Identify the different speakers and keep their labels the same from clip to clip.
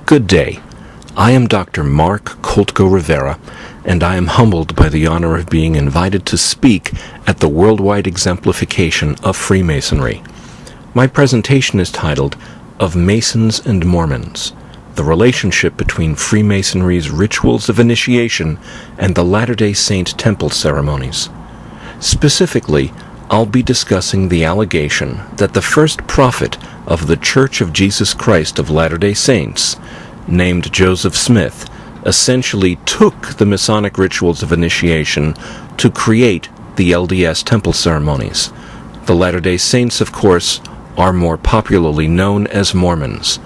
Speaker 1: Good day. I am Dr. Mark Koltko Rivera, and I am humbled by the honor of being invited to speak at the worldwide exemplification of Freemasonry. My presentation is titled, Of Masons and Mormons, the relationship between Freemasonry's rituals of initiation and the Latter-day Saint temple ceremonies. Specifically, I'll be discussing the allegation that the first prophet of the Church of Jesus Christ of Latter-day Saints, named Joseph Smith, essentially took the Masonic rituals of initiation to create the LDS temple ceremonies. The Latter-day Saints, of course, are more popularly known as Mormons.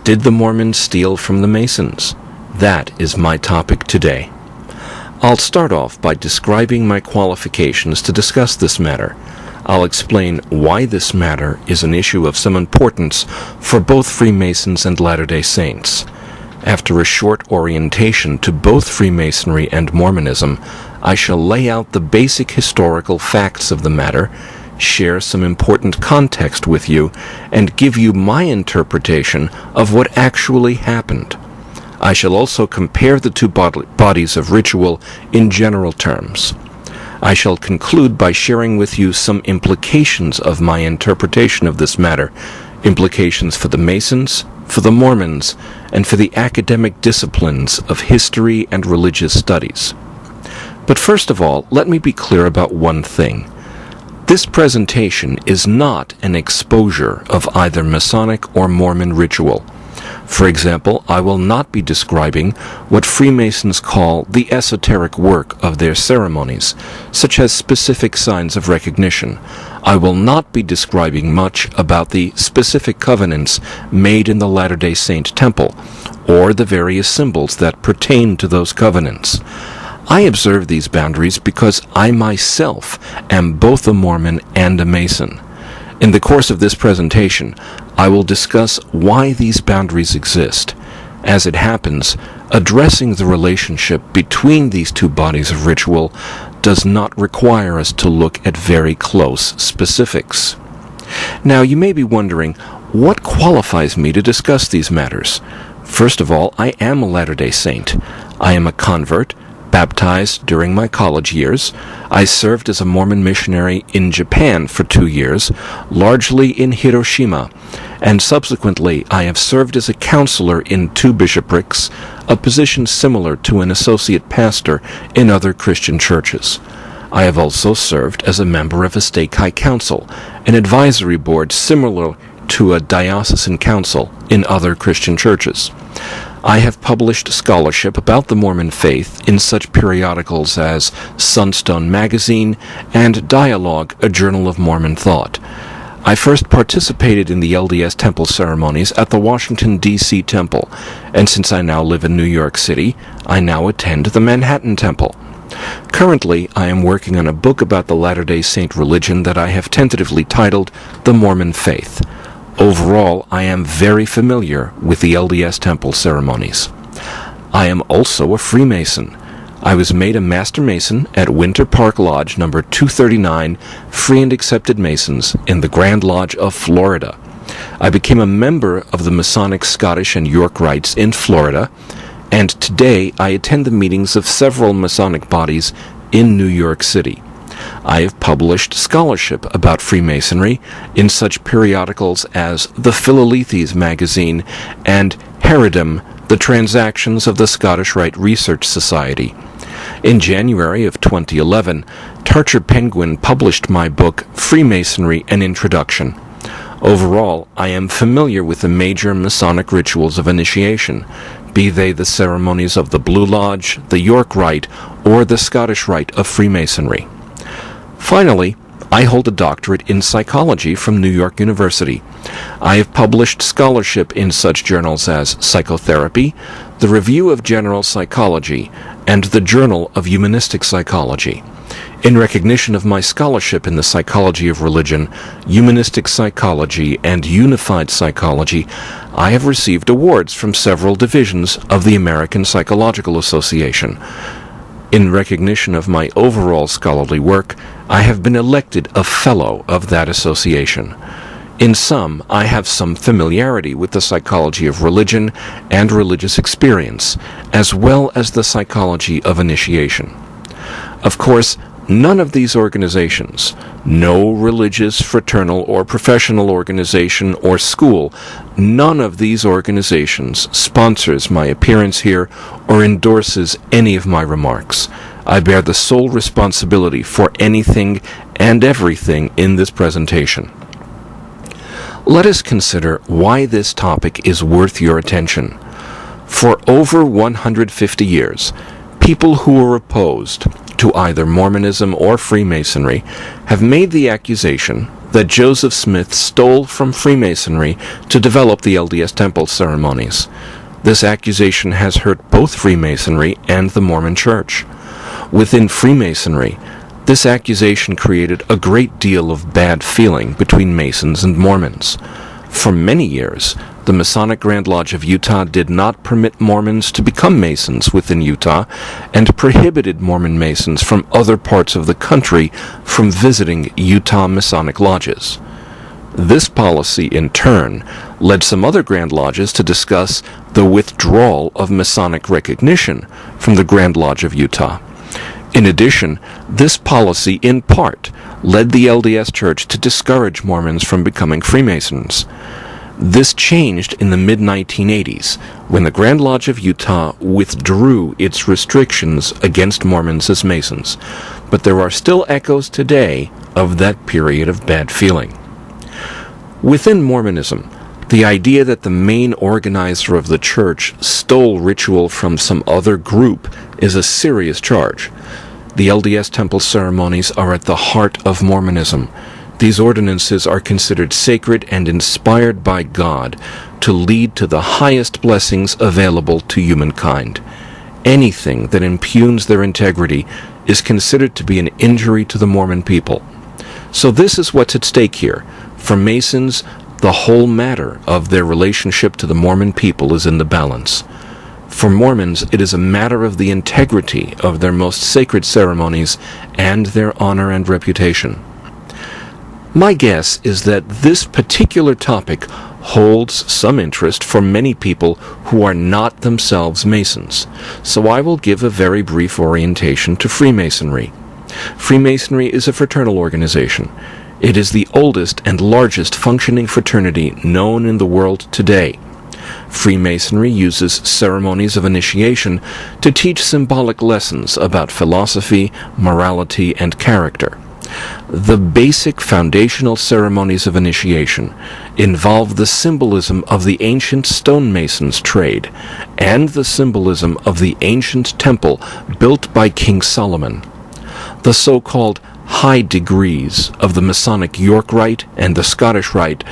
Speaker 1: Did the Mormons steal from the Masons? That is my topic today. I'll start off by describing my qualifications to discuss this matter. I'll explain why this matter is an issue of some importance for both Freemasons and Latter-day Saints. After a short orientation to both Freemasonry and Mormonism, I shall lay out the basic historical facts of the matter, share some important context with you, and give you my interpretation of what actually happened. I shall also compare the two bodies of ritual in general terms. I shall conclude by sharing with you some implications of my interpretation of this matter, implications for the Masons, for the Mormons, and for the academic disciplines of history and religious studies. But first of all, let me be clear about one thing. This presentation is not an exposure of either Masonic or Mormon ritual. For example, I will not be describing what Freemasons call the esoteric work of their ceremonies, such as specific signs of recognition. I will not be describing much about the specific covenants made in the Latter-day Saint temple, or the various symbols that pertain to those covenants. I observe these boundaries because I myself am both a Mormon and a Mason. In the course of this presentation, I will discuss why these boundaries exist. As it happens, addressing the relationship between these two bodies of ritual does not require us to look at very close specifics. Now, you may be wondering, what qualifies me to discuss these matters? First of all, I am a Latter-day Saint. I am a convert, baptized during my college years. I served as a Mormon missionary in Japan for 2 years, largely in Hiroshima, and subsequently I have served as a counselor in 2 bishoprics, a position similar to an associate pastor in other Christian churches. I have also served as a member of a stake high council, an advisory board similar to a diocesan council in other Christian churches. I have published scholarship about the Mormon faith in such periodicals as Sunstone Magazine and Dialogue, a Journal of Mormon Thought. I first participated in the LDS temple ceremonies at the Washington, D.C. temple, and since I now live in New York City, I now attend the Manhattan temple. Currently, I am working on a book about the Latter-day Saint religion that I have tentatively titled The Mormon Faith. Overall, I am very familiar with the LDS temple ceremonies. I am also a Freemason. I was made a Master Mason at Winter Park Lodge number 239, Free and Accepted Masons, in the Grand Lodge of Florida. I became a member of the Masonic Scottish and York Rites in Florida, and today I attend the meetings of several Masonic bodies in New York City. I have published scholarship about Freemasonry in such periodicals as the Philalethe's magazine and Herodom, the Transactions of the Scottish Rite Research Society. In January of 2011, Tarcher Penguin published my book, Freemasonry, An Introduction. Overall, I am familiar with the major Masonic rituals of initiation, be they the ceremonies of the Blue Lodge, the York Rite, or the Scottish Rite of Freemasonry. Finally, I hold a doctorate in psychology from New York University. I have published scholarship in such journals as Psychotherapy, the Review of General Psychology, and the Journal of Humanistic Psychology. In recognition of my scholarship in the psychology of religion, humanistic psychology, and unified psychology, I have received awards from several divisions of the American Psychological Association. In recognition of my overall scholarly work, I have been elected a Fellow of that association. In some, I have some familiarity with the psychology of religion and religious experience, as well as the psychology of initiation. Of course, none of these organizations, no religious, fraternal, or professional organization or school, none of these organizations sponsors my appearance here or endorses any of my remarks. I bear the sole responsibility for anything and everything in this presentation. Let us consider why this topic is worth your attention. For over 150 years, people who are opposed to either Mormonism or Freemasonry have made the accusation that Joseph Smith stole from Freemasonry to develop the LDS Temple ceremonies. This accusation has hurt both Freemasonry and the Mormon Church. Within Freemasonry, this accusation created a great deal of bad feeling between Masons and Mormons. For many years, the Masonic Grand Lodge of Utah did not permit Mormons to become Masons within Utah and prohibited Mormon Masons from other parts of the country from visiting Utah Masonic lodges. This policy, in turn, led some other Grand Lodges to discuss the withdrawal of Masonic recognition from the Grand Lodge of Utah. In addition, this policy, in part, led the LDS Church to discourage Mormons from becoming Freemasons. This changed in the mid-1980s, when the Grand Lodge of Utah withdrew its restrictions against Mormons as Masons, but there are still echoes today of that period of bad feeling. Within Mormonism, the idea that the main organizer of the church stole ritual from some other group is a serious charge. The LDS Temple ceremonies are at the heart of Mormonism. These ordinances are considered sacred and inspired by God to lead to the highest blessings available to humankind. Anything that impugns their integrity is considered to be an injury to the Mormon people. So this is what's at stake here. For Masons, the whole matter of their relationship to the Mormon people is in the balance. For Mormons, it is a matter of the integrity of their most sacred ceremonies and their honor and reputation. My guess is that this particular topic holds some interest for many people who are not themselves Masons, so I will give a very brief orientation to Freemasonry. Freemasonry is a fraternal organization. It is the oldest and largest functioning fraternity known in the world today. Freemasonry uses ceremonies of initiation to teach symbolic lessons about philosophy, morality, and character. The basic foundational ceremonies of initiation involve the symbolism of the ancient stonemason's trade and the symbolism of the ancient temple built by King Solomon. The so-called high degrees of the Masonic York Rite and the Scottish Rite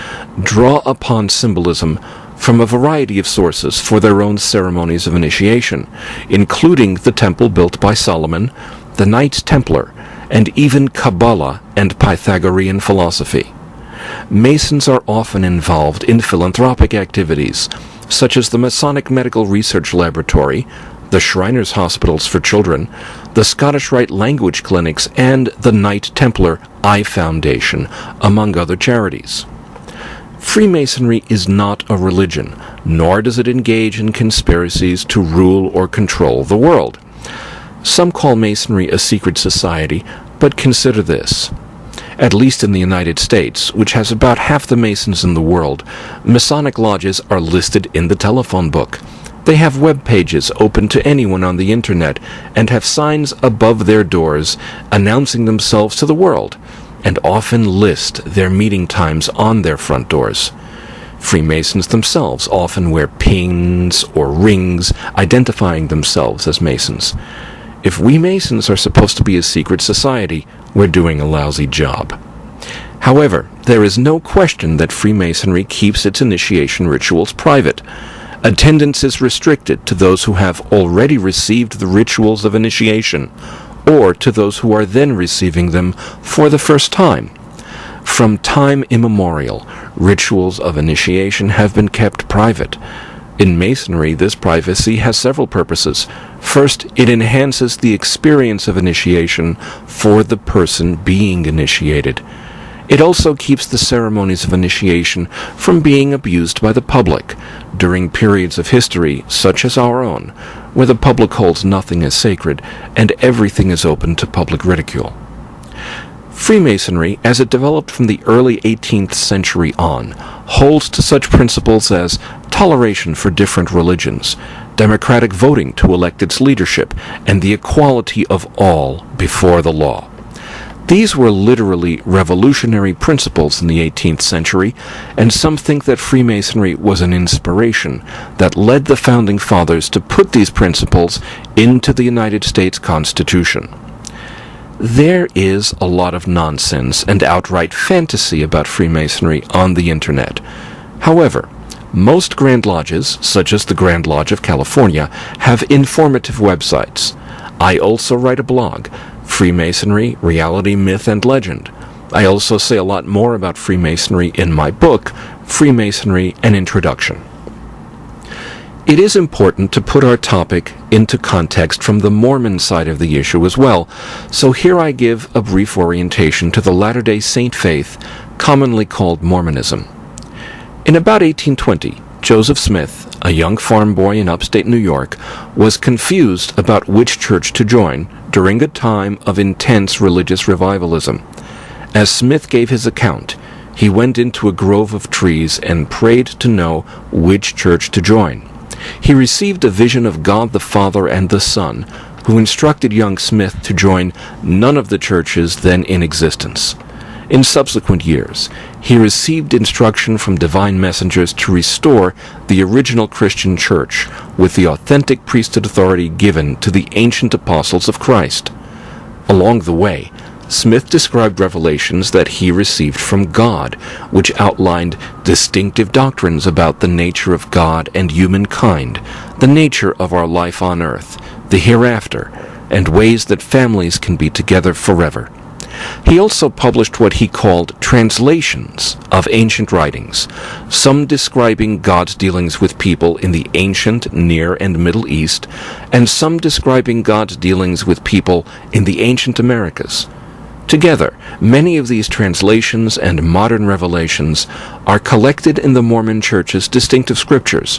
Speaker 1: draw upon symbolism from a variety of sources for their own ceremonies of initiation, including the temple built by Solomon, the Knights Templar, and even Kabbalah and Pythagorean philosophy. Masons are often involved in philanthropic activities, such as the Masonic Medical Research Laboratory, the Shriners Hospitals for Children, the Scottish Rite Language Clinics, and the Knight Templar Eye Foundation, among other charities. Freemasonry is not a religion, nor does it engage in conspiracies to rule or control the world. Some call Masonry a secret society, but consider this. At least in the United States, which has about half the Masons in the world, Masonic lodges are listed in the telephone book. They have web pages open to anyone on the internet and have signs above their doors announcing themselves to the world, and often list their meeting times on their front doors. Freemasons themselves often wear pins or rings identifying themselves as Masons. If we Masons are supposed to be a secret society, we're doing a lousy job. However, there is no question that Freemasonry keeps its initiation rituals private. Attendance is restricted to those who have already received the rituals of initiation, or to those who are then receiving them for the first time. From time immemorial, rituals of initiation have been kept private. In Masonry, this privacy has several purposes. First, it enhances the experience of initiation for the person being initiated. It also keeps the ceremonies of initiation from being abused by the public during periods of history such as our own, where the public holds nothing as sacred and everything is open to public ridicule. Freemasonry, as it developed from the early 18th century on, holds to such principles as toleration for different religions, democratic voting to elect its leadership, and the equality of all before the law. These were literally revolutionary principles in the 18th century, and some think that Freemasonry was an inspiration that led the Founding Fathers to put these principles into the United States Constitution. There is a lot of nonsense and outright fantasy about Freemasonry on the Internet. However, most Grand Lodges, such as the Grand Lodge of California, have informative websites. I also write a blog, Freemasonry, Reality, Myth, and Legend. I also say a lot more about Freemasonry in my book, Freemasonry, An Introduction. It is important to put our topic into context from the Mormon side of the issue as well, so here I give a brief orientation to the Latter-day Saint faith, commonly called Mormonism. In about 1820, Joseph Smith, a young farm boy in upstate New York, was confused about which church to join during a time of intense religious revivalism. As Smith gave his account, he went into a grove of trees and prayed to know which church to join. He received a vision of God the Father and the Son, who instructed young Smith to join none of the churches then in existence. In subsequent years, he received instruction from divine messengers to restore the original Christian church with the authentic priesthood authority given to the ancient apostles of Christ. Along the way, Smith described revelations that he received from God, which outlined distinctive doctrines about the nature of God and humankind, the nature of our life on earth, the hereafter, and ways that families can be together forever. He also published what he called translations of ancient writings, some describing God's dealings with people in the ancient Near and Middle East, and some describing God's dealings with people in the ancient Americas. Together, many of these translations and modern revelations are collected in the Mormon Church's distinctive scriptures,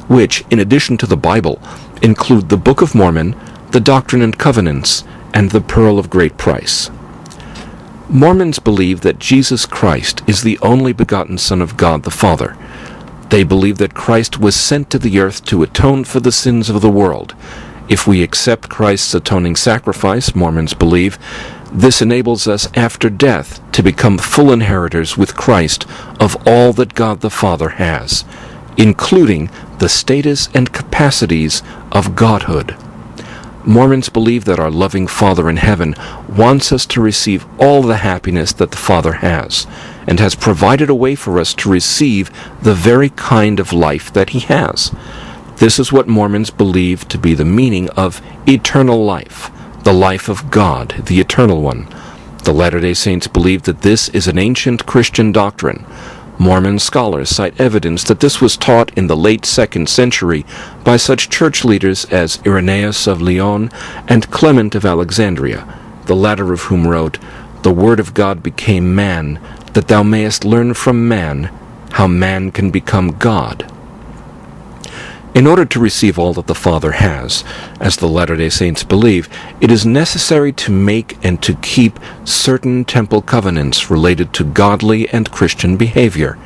Speaker 1: which, in addition to the Bible, include the Book of Mormon, the Doctrine and Covenants, and the Pearl of Great Price. Mormons believe that Jesus Christ is the only begotten Son of God the Father. They believe that Christ was sent to the earth to atone for the sins of the world. If we accept Christ's atoning sacrifice, Mormons believe, this enables us after death to become full inheritors with Christ of all that God the Father has, including the status and capacities of godhood. Mormons believe that our loving Father in heaven wants us to receive all the happiness that the Father has, and has provided a way for us to receive the very kind of life that He has. This is what Mormons believe to be the meaning of eternal life, the life of God, the Eternal One. The Latter-day Saints believe that this is an ancient Christian doctrine. Mormon scholars cite evidence that this was taught in the late 2nd century by such church leaders as Irenaeus of Lyon and Clement of Alexandria, the latter of whom wrote, "The Word of God became man, that thou mayest learn from man how man can become God." In order to receive all that the Father has, as the Latter-day Saints believe, it is necessary to make and to keep certain temple covenants related to godly and Christian behavior.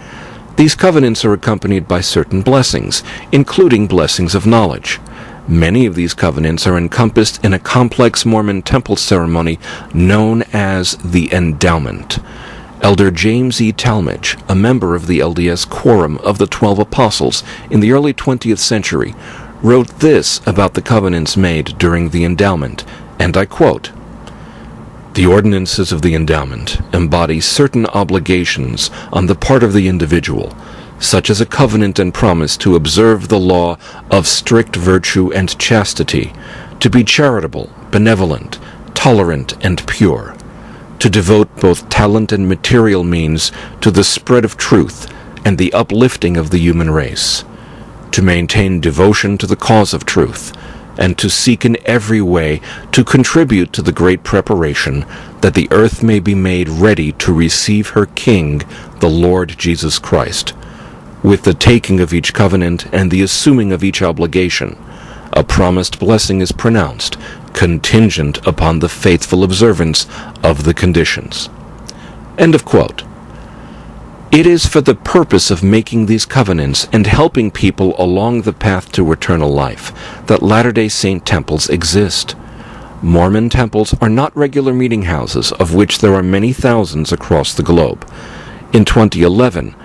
Speaker 1: These covenants are accompanied by certain blessings, including blessings of knowledge. Many of these covenants are encompassed in a complex Mormon temple ceremony known as the endowment. Elder James E. Talmage, a member of the LDS Quorum of the 12 Apostles in the early 20th century, wrote this about the covenants made during the endowment, and I quote, "The ordinances of the endowment embody certain obligations on the part of the individual, such as a covenant and promise to observe the law of strict virtue and chastity, to be charitable, benevolent, tolerant, and pure, to devote both talent and material means to the spread of truth and the uplifting of the human race, to maintain devotion to the cause of truth, and to seek in every way to contribute to the great preparation, that the earth may be made ready to receive her King, the Lord Jesus Christ. With the taking of each covenant and the assuming of each obligation, a promised blessing is pronounced, contingent upon the faithful observance of the conditions." End of quote. It is for the purpose of making these covenants and helping people along the path to eternal life that Latter-day Saint temples exist. Mormon temples are not regular meeting houses, of which there are many thousands across the globe. In 2011,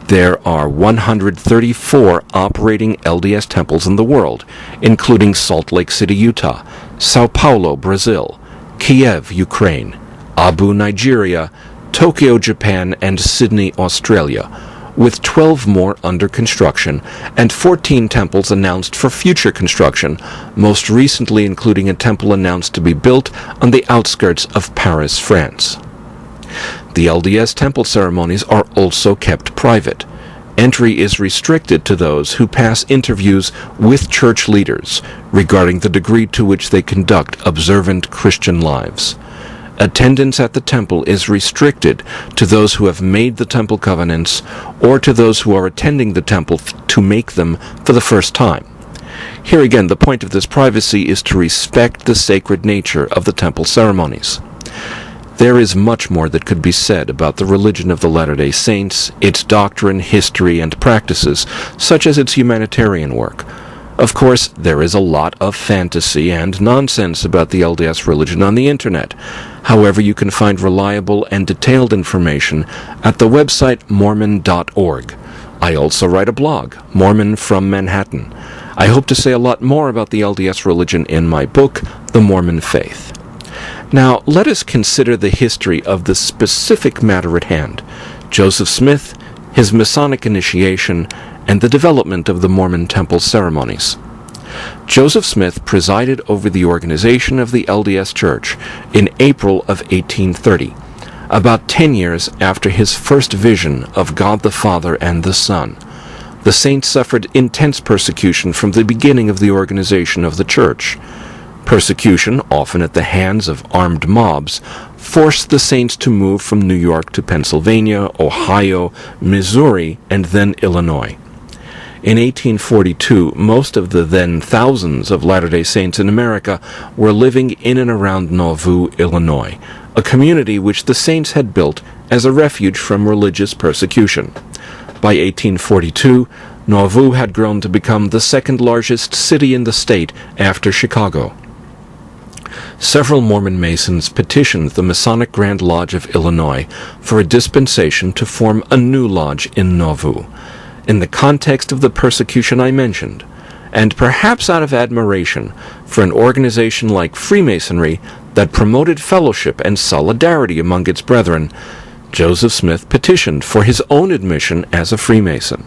Speaker 1: there are 134 operating LDS temples in the world, including Salt Lake City, Utah, Sao Paulo, Brazil, Kiev, Ukraine, Abu, Nigeria, Tokyo, Japan, and Sydney, Australia, with 12 more under construction and 14 temples announced for future construction, most recently including a temple announced to be built on the outskirts of Paris, France. The LDS temple ceremonies are also kept private. Entry is restricted to those who pass interviews with church leaders regarding the degree to which they conduct observant Christian lives. Attendance at the temple is restricted to those who have made the temple covenants or to those who are attending the temple to make them for the first time. Here again, the point of this privacy is to respect the sacred nature of the temple ceremonies. There is much more that could be said about the religion of the Latter-day Saints, its doctrine, history, and practices, such as its humanitarian work. Of course, there is a lot of fantasy and nonsense about the LDS religion on the internet. However, you can find reliable and detailed information at the website mormon.org. I also write a blog, Mormon from Manhattan. I hope to say a lot more about the LDS religion in my book, The Mormon Faith. Now, let us consider the history of the specific matter at hand: Joseph Smith, his Masonic initiation, and the development of the Mormon temple ceremonies. Joseph Smith presided over the organization of the LDS Church in April of 1830, about 10 years after his first vision of God the Father and the Son. The saints suffered intense persecution from the beginning of the organization of the Church. Persecution, often at the hands of armed mobs, forced the saints to move from New York to Pennsylvania, Ohio, Missouri, and then Illinois. In 1842, most of the then thousands of Latter-day Saints in America were living in and around Nauvoo, Illinois, a community which the saints had built as a refuge from religious persecution. By 1842, Nauvoo had grown to become the second largest city in the state after Chicago. Several Mormon Masons petitioned the Masonic Grand Lodge of Illinois for a dispensation to form a new lodge in Nauvoo. In the context of the persecution I mentioned, and perhaps out of admiration for an organization like Freemasonry that promoted fellowship and solidarity among its brethren, Joseph Smith petitioned for his own admission as a Freemason.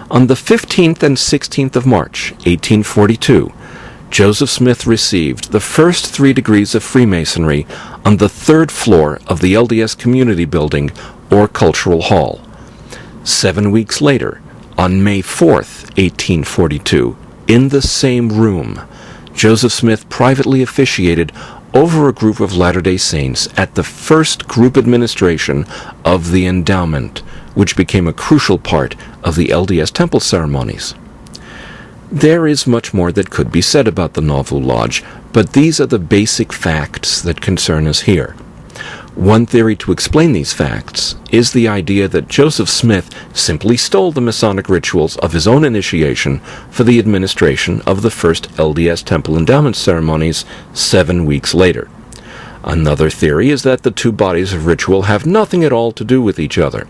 Speaker 1: On the 15th and 16th of March, 1842, Joseph Smith received the first 3 degrees of Freemasonry on the 3rd floor of the LDS Community Building or Cultural Hall. 7 weeks later, on May 4th, 1842, in the same room, Joseph Smith privately officiated over a group of Latter-day Saints at the first group administration of the endowment, which became a crucial part of the LDS temple ceremonies. There is much more that could be said about the Nauvoo Lodge, but these are the basic facts that concern us here. One theory to explain these facts is the idea that Joseph Smith simply stole the Masonic rituals of his own initiation for the administration of the first LDS temple endowment ceremonies 7 weeks later. Another theory is that the two bodies of ritual have nothing at all to do with each other.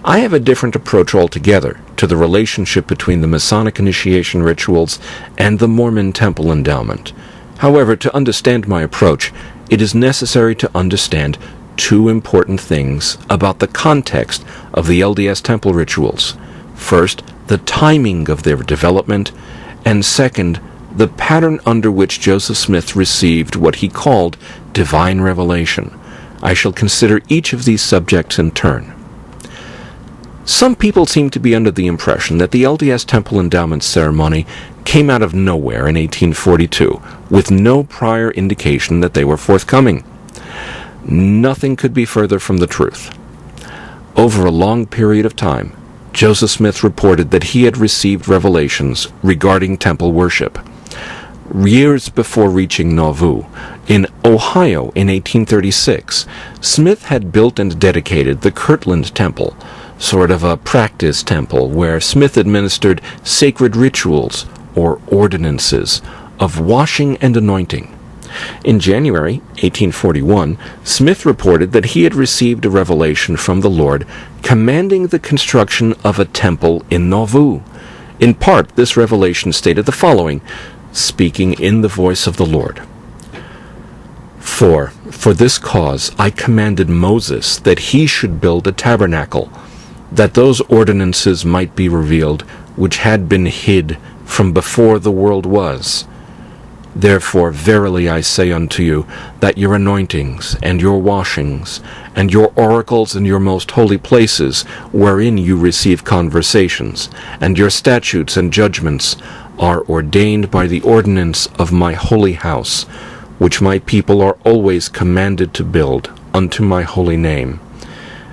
Speaker 1: I have a different approach altogether to the relationship between the Masonic initiation rituals and the Mormon temple endowment. However, to understand my approach, it is necessary to understand 2 important things about the context of the LDS temple rituals. First, the timing of their development, and second, the pattern under which Joseph Smith received what he called divine revelation. I shall consider each of these subjects in turn. Some people seem to be under the impression that the LDS Temple Endowment Ceremony came out of nowhere in 1842, with no prior indication that they were forthcoming. Nothing could be further from the truth. Over a long period of time, Joseph Smith reported that he had received revelations regarding temple worship. Years before reaching Nauvoo, in Ohio in 1836, Smith had built and dedicated the Kirtland Temple, sort of a practice temple where Smith administered sacred rituals or ordinances of washing and anointing. In January 1841, Smith reported that he had received a revelation from the Lord commanding the construction of a temple in Nauvoo. In part, this revelation stated the following, speaking in the voice of the Lord. For this cause I commanded Moses that he should build a tabernacle, that those ordinances might be revealed which had been hid from before the world was. Therefore verily I say unto you, that your anointings, and your washings, and your oracles in your most holy places, wherein you receive conversations, and your statutes and judgments, are ordained by the ordinance of my holy house, which my people are always commanded to build unto my holy name.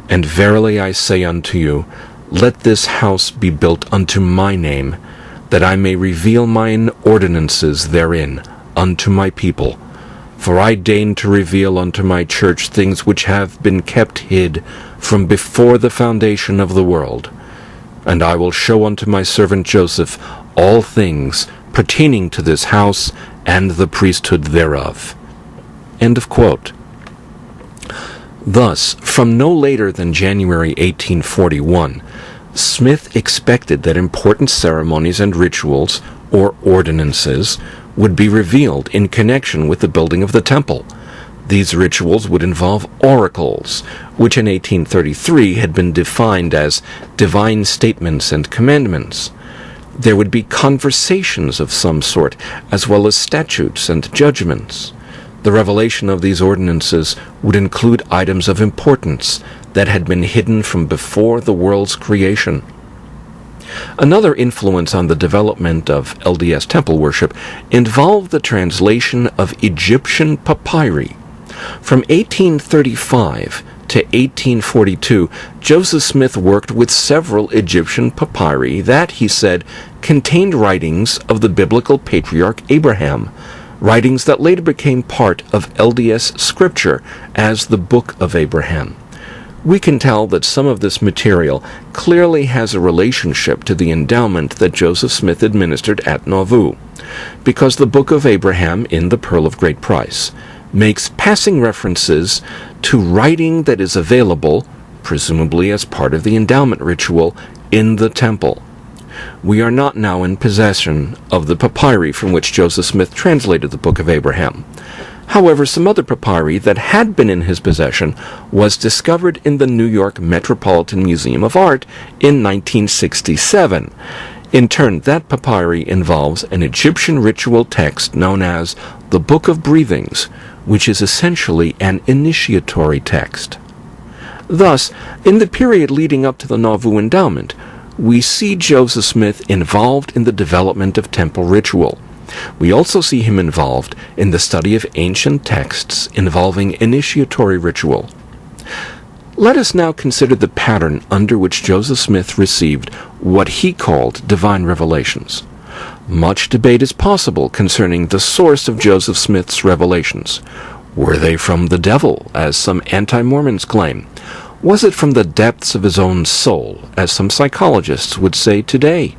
Speaker 1: And verily I say unto you, let this house be built unto my name, that I may reveal mine ordinances therein unto my people. For I deign to reveal unto my church things which have been kept hid from before the foundation of the world. And I will show unto my servant Joseph all things pertaining to this house and the priesthood thereof. End of quote. Thus, from no later than January 1841, Smith expected that important ceremonies and rituals, or ordinances, would be revealed in connection with the building of the temple. These rituals would involve oracles, which in 1833 had been defined as divine statements and commandments. There would be conversations of some sort, as well as statutes and judgments. The revelation of these ordinances would include items of importance that had been hidden from before the world's creation. Another influence on the development of LDS temple worship involved the translation of Egyptian papyri. From 1835 to 1842, Joseph Smith worked with several Egyptian papyri that, he said, contained writings of the biblical patriarch Abraham, writings that later became part of LDS scripture as the Book of Abraham. We can tell that some of this material clearly has a relationship to the endowment that Joseph Smith administered at Nauvoo, because the Book of Abraham in the Pearl of Great Price makes passing references to writing that is available, presumably as part of the endowment ritual, in the temple. We are not now in possession of the papyri from which Joseph Smith translated the Book of Abraham. However, some other papyri that had been in his possession was discovered in the New York Metropolitan Museum of Art in 1967. In turn, that papyri involves an Egyptian ritual text known as the Book of Breathings, which is essentially an initiatory text. Thus, in the period leading up to the Nauvoo endowment, we see Joseph Smith involved in the development of temple ritual. We also see him involved in the study of ancient texts involving initiatory ritual. Let us now consider the pattern under which Joseph Smith received what he called divine revelations. Much debate is possible concerning the source of Joseph Smith's revelations. Were they from the devil, as some anti-Mormons claim? Was it from the depths of his own soul, as some psychologists would say today?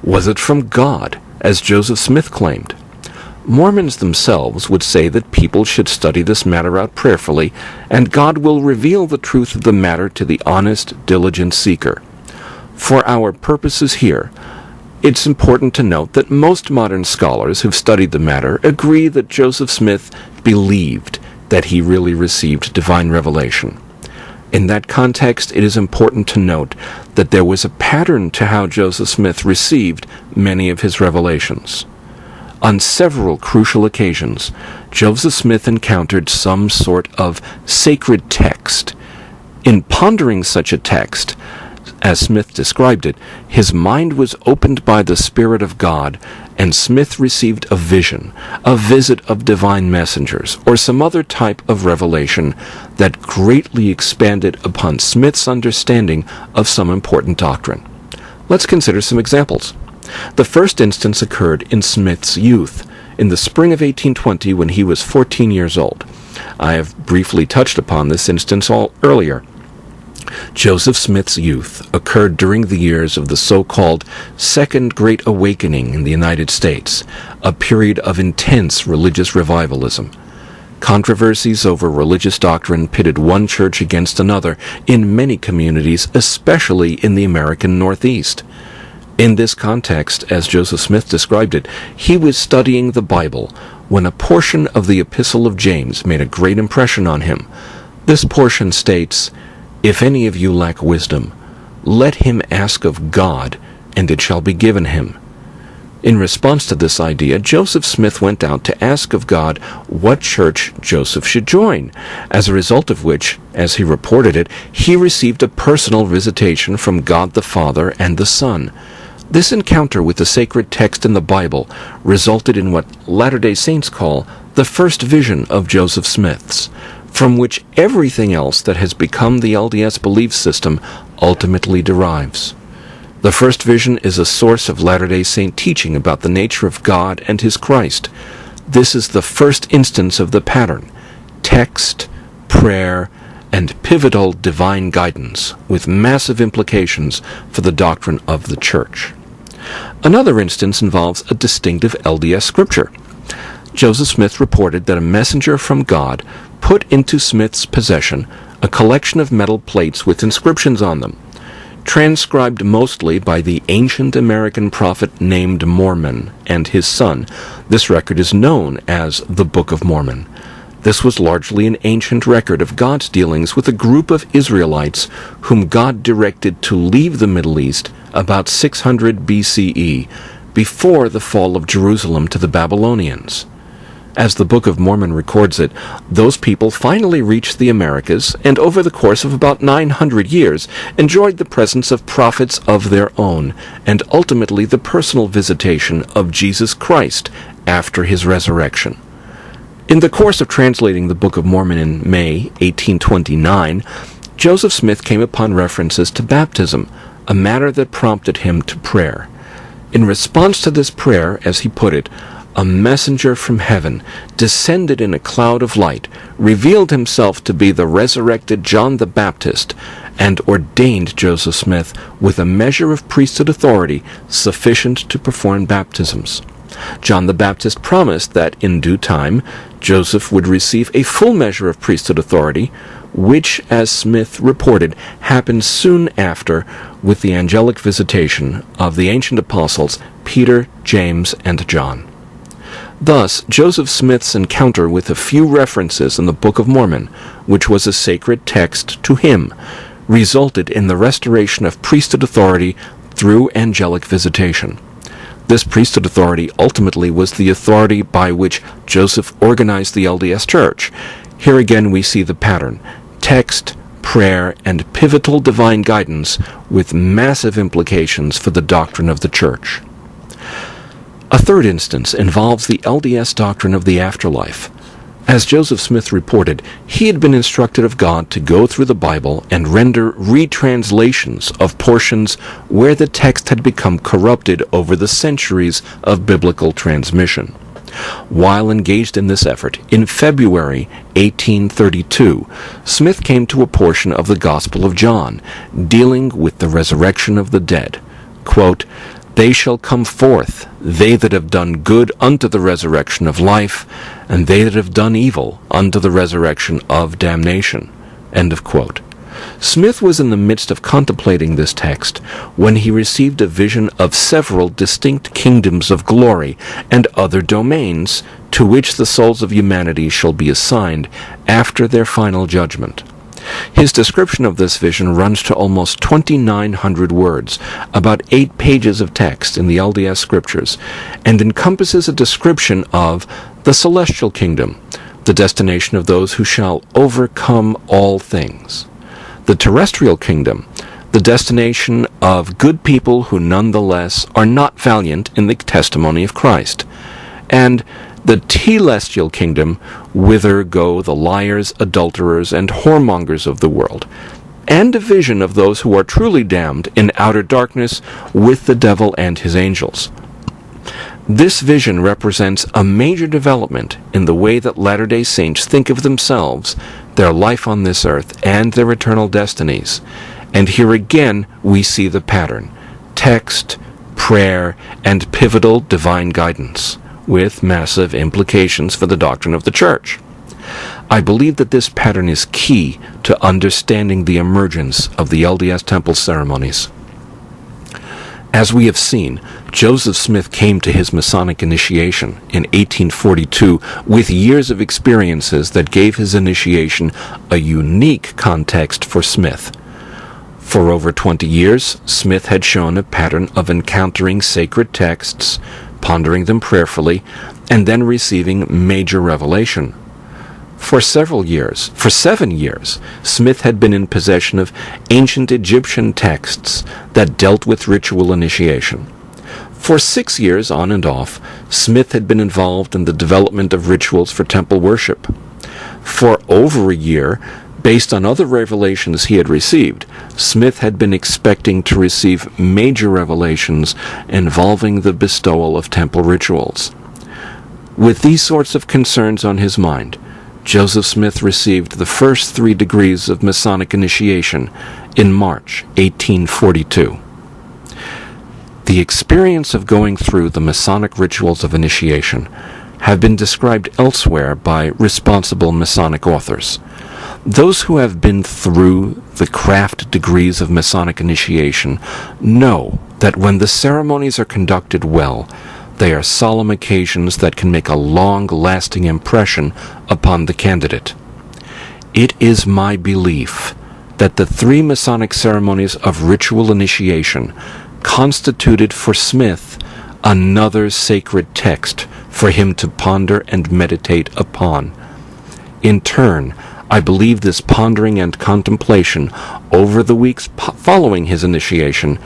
Speaker 1: Was it from God, as Joseph Smith claimed? Mormons themselves would say that people should study this matter out prayerfully, and God will reveal the truth of the matter to the honest, diligent seeker. For our purposes here, it's important to note that most modern scholars who've studied the matter agree that Joseph Smith believed that he really received divine revelation. In that context, it is important to note that there was a pattern to how Joseph Smith received many of his revelations. On several crucial occasions, Joseph Smith encountered some sort of sacred text. In pondering such a text, As Smith described it, his mind was opened by the Spirit of God, and Smith received a vision, a visit of divine messengers, or some other type of revelation that greatly expanded upon Smith's understanding of some important doctrine. Let's consider some examples. The first instance occurred in Smith's youth, in the spring of 1820 when he was 14 years old. I have briefly touched upon this instance earlier. Joseph Smith's youth occurred during the years of the so-called Second Great Awakening in the United States, a period of intense religious revivalism. Controversies over religious doctrine pitted one church against another in many communities, especially in the American Northeast. In this context, as Joseph Smith described it, he was studying the Bible when a portion of the Epistle of James made a great impression on him. This portion states, "If any of you lack wisdom, let him ask of God, and it shall be given him." In response to this idea, Joseph Smith went out to ask of God what church Joseph should join, as a result of which, as he reported it, he received a personal visitation from God the Father and the Son. This encounter with the sacred text in the Bible resulted in what Latter-day Saints call the first vision of Joseph Smith's, from which everything else that has become the LDS belief system ultimately derives. The first vision is a source of Latter-day Saint teaching about the nature of God and His Christ. This is the first instance of the pattern: text, prayer, and pivotal divine guidance, with massive implications for the doctrine of the Church. Another instance involves a distinctive LDS scripture. Joseph Smith reported that a messenger from God put into Smith's possession a collection of metal plates with inscriptions on them. Transcribed mostly by the ancient American prophet named Mormon and his son, this record is known as the Book of Mormon. This was largely an ancient record of God's dealings with a group of Israelites whom God directed to leave the Middle East about 600 BCE, before the fall of Jerusalem to the Babylonians. As the Book of Mormon records it, those people finally reached the Americas, and over the course of about 900 years enjoyed the presence of prophets of their own, and ultimately the personal visitation of Jesus Christ after his resurrection. In the course of translating the Book of Mormon in May 1829, Joseph Smith came upon references to baptism, a matter that prompted him to prayer. In response to this prayer, as he put it, a messenger from heaven descended in a cloud of light, revealed himself to be the resurrected John the Baptist, and ordained Joseph Smith with a measure of priesthood authority sufficient to perform baptisms. John the Baptist promised that in due time Joseph would receive a full measure of priesthood authority, which, as Smith reported, happened soon after with the angelic visitation of the ancient apostles Peter, James, and John. Thus, Joseph Smith's encounter with a few references in the Book of Mormon, which was a sacred text to him, resulted in the restoration of priesthood authority through angelic visitation. This priesthood authority ultimately was the authority by which Joseph organized the LDS Church. Here again we see the pattern: text, prayer, and pivotal divine guidance with massive implications for the doctrine of the Church. A third instance involves the LDS doctrine of the afterlife. As Joseph Smith reported, he had been instructed of God to go through the Bible and render retranslations of portions where the text had become corrupted over the centuries of biblical transmission. While engaged in this effort, in February 1832, Smith came to a portion of the Gospel of John, dealing with the resurrection of the dead. Quote, "They shall come forth, they that have done good unto the resurrection of life, and they that have done evil unto the resurrection of damnation." End of quote. Smith was in the midst of contemplating this text when he received a vision of several distinct kingdoms of glory and other domains to which the souls of humanity shall be assigned after their final judgment. His description of this vision runs to almost 2,900 words, about 8 pages of text in the LDS Scriptures, and encompasses a description of the celestial kingdom, the destination of those who shall overcome all things; the terrestrial kingdom, the destination of good people who nonetheless are not valiant in the testimony of Christ, and the telestial kingdom, whither go the liars, adulterers, and whoremongers of the world, and a vision of those who are truly damned in outer darkness with the devil and his angels. This vision represents a major development in the way that Latter-day Saints think of themselves, their life on this earth, and their eternal destinies. And here again we see the pattern: text, prayer, and pivotal divine guidance, with massive implications for the doctrine of the Church. I believe that this pattern is key to understanding the emergence of the LDS Temple ceremonies. As we have seen, Joseph Smith came to his Masonic initiation in 1842 with years of experiences that gave his initiation a unique context for Smith. For over 20 years, Smith had shown a pattern of encountering sacred texts, pondering them prayerfully, and then receiving major revelation. For 7 years, Smith had been in possession of ancient Egyptian texts that dealt with ritual initiation. For 6 years, on and off, Smith had been involved in the development of rituals for temple worship. For over a year, based on other revelations he had received, Smith had been expecting to receive major revelations involving the bestowal of temple rituals. With these sorts of concerns on his mind, Joseph Smith received the first 3 degrees of Masonic initiation in March 1842. The experience of going through the Masonic rituals of initiation have been described elsewhere by responsible Masonic authors. Those who have been through the craft degrees of Masonic initiation know that when the ceremonies are conducted well, they are solemn occasions that can make a long-lasting impression upon the candidate. It is my belief that the 3 Masonic ceremonies of ritual initiation constituted for Smith another sacred text for him to ponder and meditate upon. In turn, I believe this pondering and contemplation over the weeks following his initiation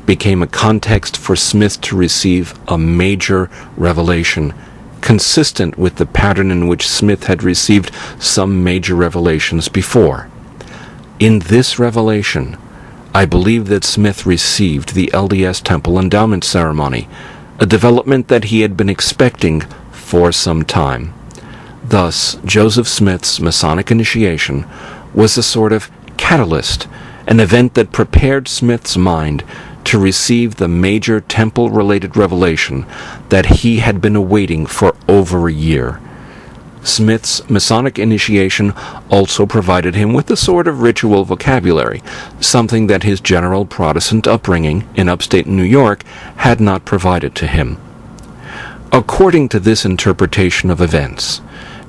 Speaker 1: became a context for Smith to receive a major revelation, consistent with the pattern in which Smith had received some major revelations before. In this revelation, I believe that Smith received the LDS Temple Endowment Ceremony, a development that he had been expecting for some time. Thus, Joseph Smith's Masonic initiation was a sort of catalyst, an event that prepared Smith's mind to receive the major temple-related revelation that he had been awaiting for over a year. Smith's Masonic initiation also provided him with a sort of ritual vocabulary, something that his general Protestant upbringing in upstate New York had not provided to him. According to this interpretation of events,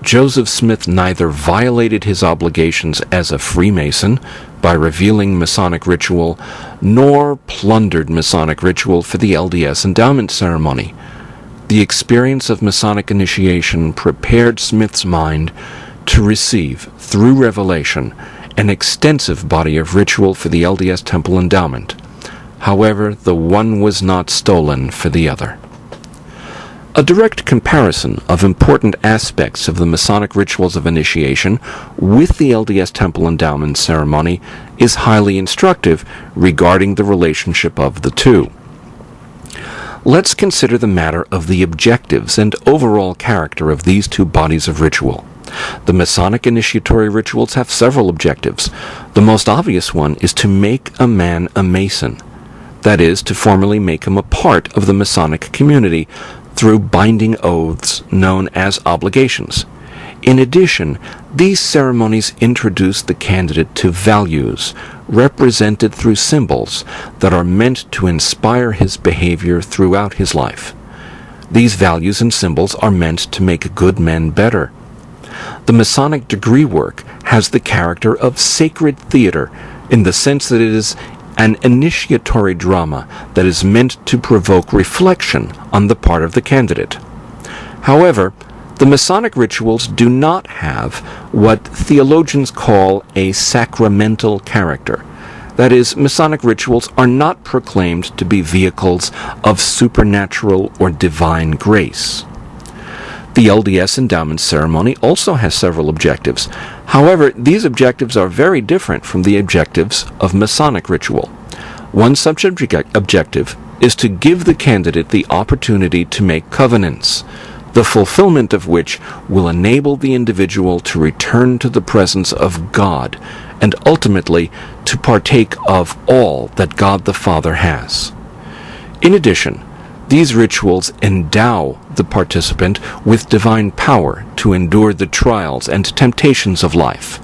Speaker 1: Joseph Smith neither violated his obligations as a Freemason by revealing Masonic ritual, nor plundered Masonic ritual for the LDS endowment ceremony. The experience of Masonic initiation prepared Smith's mind to receive, through revelation, an extensive body of ritual for the LDS Temple endowment. However, the one was not stolen for the other. A direct comparison of important aspects of the Masonic rituals of initiation with the LDS Temple Endowment ceremony is highly instructive regarding the relationship of the two. Let's consider the matter of the objectives and overall character of these 2 bodies of ritual. The Masonic initiatory rituals have several objectives. The most obvious one is to make a man a Mason, that is, to formally make him a part of the Masonic community through binding oaths known as obligations. In addition, these ceremonies introduce the candidate to values represented through symbols that are meant to inspire his behavior throughout his life. These values and symbols are meant to make good men better. The Masonic degree work has the character of sacred theater in the sense that it is an initiatory drama that is meant to provoke reflection on the part of the candidate. However, the Masonic rituals do not have what theologians call a sacramental character. That is, Masonic rituals are not proclaimed to be vehicles of supernatural or divine grace. The LDS endowment ceremony also has several objectives. However, these objectives are very different from the objectives of Masonic ritual. One such objective is to give the candidate the opportunity to make covenants, the fulfillment of which will enable the individual to return to the presence of God and ultimately to partake of all that God the Father has. In addition, these rituals endow the participant with divine power to endure the trials and temptations of life.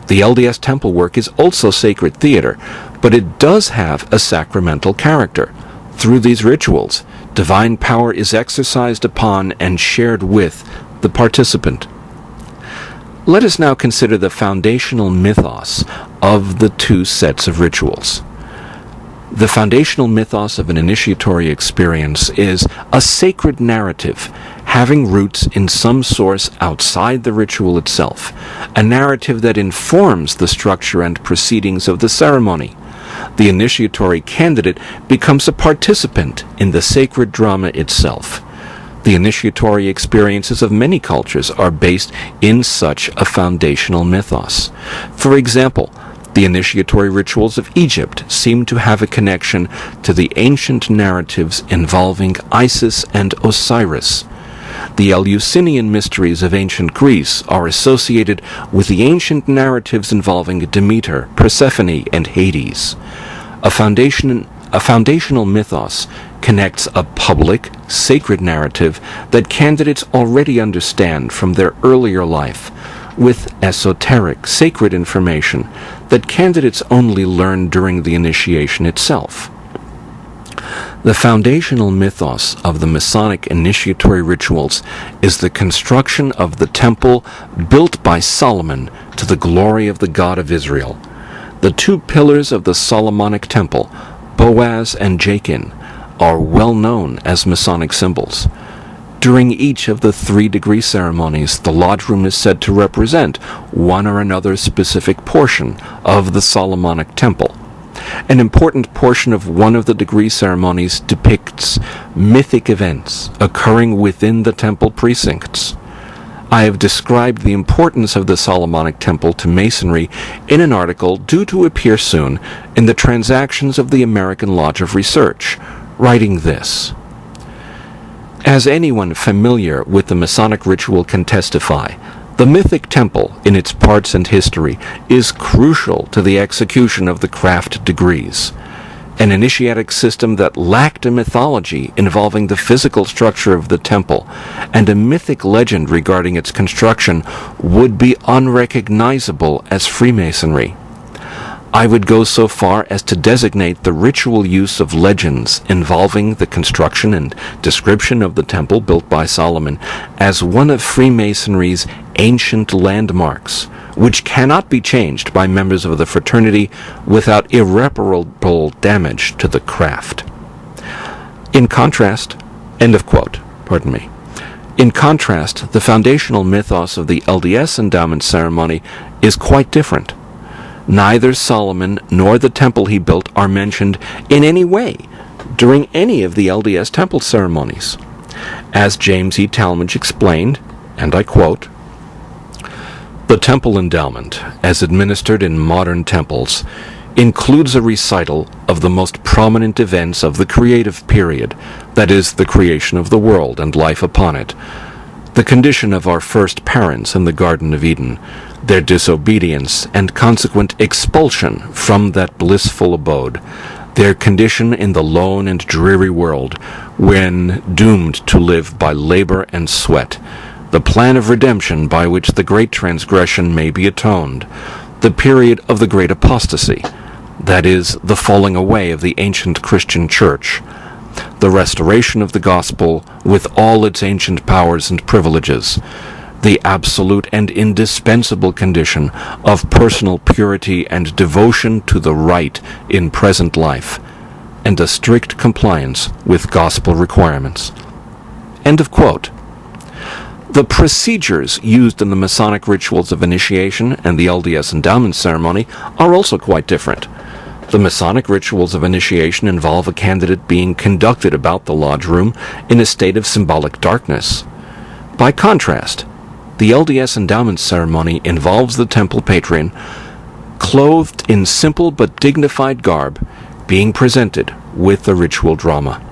Speaker 1: The LDS temple work is also sacred theater, but it does have a sacramental character. Through these rituals, divine power is exercised upon and shared with the participant. Let us now consider the foundational mythos of the two sets of rituals. The foundational mythos of an initiatory experience is a sacred narrative having roots in some source outside the ritual itself, a narrative that informs the structure and proceedings of the ceremony. The initiatory candidate becomes a participant in the sacred drama itself. The initiatory experiences of many cultures are based in such a foundational mythos. For example, the initiatory rituals of Egypt seem to have a connection to the ancient narratives involving Isis and Osiris. The Eleusinian mysteries of ancient Greece are associated with the ancient narratives involving Demeter, Persephone, and Hades. A foundational mythos connects a public, sacred narrative that candidates already understand from their earlier life with esoteric, sacred information that candidates only learn during the initiation itself. The foundational mythos of the Masonic initiatory rituals is the construction of the temple built by Solomon to the glory of the God of Israel. The two pillars of the Solomonic temple, Boaz and Jachin, are well known as Masonic symbols. During each of the 3 degree ceremonies, the lodge room is said to represent one or another specific portion of the Solomonic temple. An important portion of one of the degree ceremonies depicts mythic events occurring within the temple precincts. I have described the importance of the Solomonic temple to Masonry in an article due to appear soon in the Transactions of the American Lodge of Research, writing this: as anyone familiar with the Masonic ritual can testify, the mythic temple, in its parts and history, is crucial to the execution of the craft degrees. An initiatic system that lacked a mythology involving the physical structure of the temple and a mythic legend regarding its construction would be unrecognizable as Freemasonry. I would go so far as to designate the ritual use of legends involving the construction and description of the temple built by Solomon as one of Freemasonry's ancient landmarks, which cannot be changed by members of the fraternity without irreparable damage to the craft. In contrast, end of quote, pardon me. In contrast, the foundational mythos of the LDS endowment ceremony is quite different. Neither Solomon nor the temple he built are mentioned in any way during any of the LDS temple ceremonies. As James E. Talmage explained, and I quote, "The temple endowment, as administered in modern temples, includes a recital of the most prominent events of the creative period, that is, the creation of the world and life upon it, the condition of our first parents in the Garden of Eden, their disobedience and consequent expulsion from that blissful abode, their condition in the lone and dreary world, when doomed to live by labor and sweat, the plan of redemption by which the great transgression may be atoned, the period of the great apostasy, that is, the falling away of the ancient Christian Church, the restoration of the gospel with all its ancient powers and privileges, the absolute and indispensable condition of personal purity and devotion to the right in present life, and a strict compliance with gospel requirements." End of quote. The procedures used in the Masonic rituals of initiation and the LDS endowment ceremony are also quite different. The Masonic rituals of initiation involve a candidate being conducted about the lodge room in a state of symbolic darkness. By contrast, the LDS endowment ceremony involves the temple patron clothed in simple but dignified garb, being presented with the ritual drama.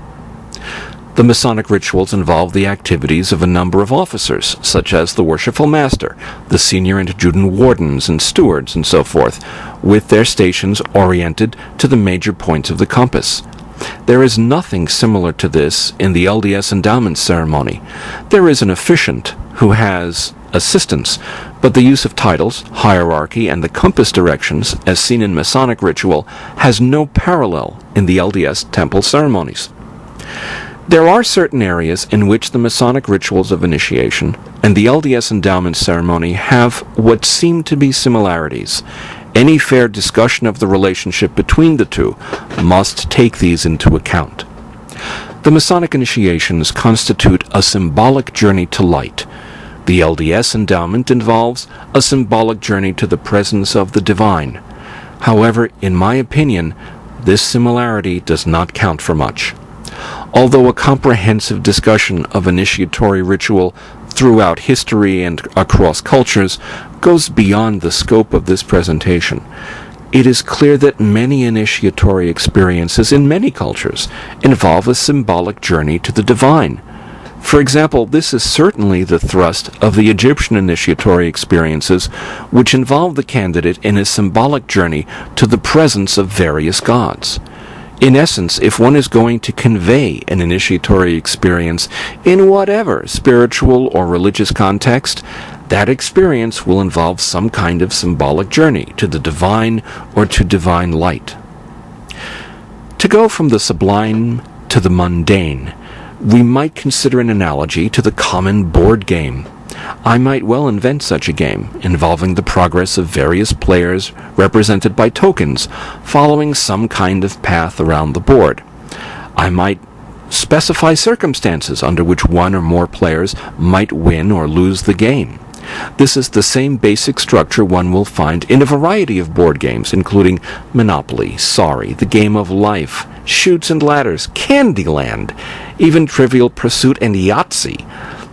Speaker 1: The Masonic rituals involve the activities of a number of officers, such as the Worshipful Master, the Senior and Adjutant Wardens and Stewards, and so forth, with their stations oriented to the major points of the compass. There is nothing similar to this in the LDS endowment ceremony. There is an officiant who has assistants, but the use of titles, hierarchy, and the compass directions, as seen in Masonic ritual, has no parallel in the LDS temple ceremonies. There are certain areas in which the Masonic rituals of initiation and the LDS endowment ceremony have what seem to be similarities. Any fair discussion of the relationship between the two must take these into account. The Masonic initiations constitute a symbolic journey to light. The LDS endowment involves a symbolic journey to the presence of the divine. However, in my opinion, this similarity does not count for much. Although a comprehensive discussion of initiatory ritual throughout history and across cultures goes beyond the scope of this presentation, it is clear that many initiatory experiences in many cultures involve a symbolic journey to the divine. For example, this is certainly the thrust of the Egyptian initiatory experiences, which involve the candidate in a symbolic journey to the presence of various gods. In essence, if one is going to convey an initiatory experience in whatever spiritual or religious context, that experience will involve some kind of symbolic journey to the divine or to divine light. To go from the sublime to the mundane, we might consider an analogy to the common board game. I might well invent such a game, involving the progress of various players represented by tokens, following some kind of path around the board. I might specify circumstances under which one or more players might win or lose the game. This is the same basic structure one will find in a variety of board games, including Monopoly, Sorry, the Game of Life, Chutes and Ladders, Candyland, even Trivial Pursuit and Yahtzee.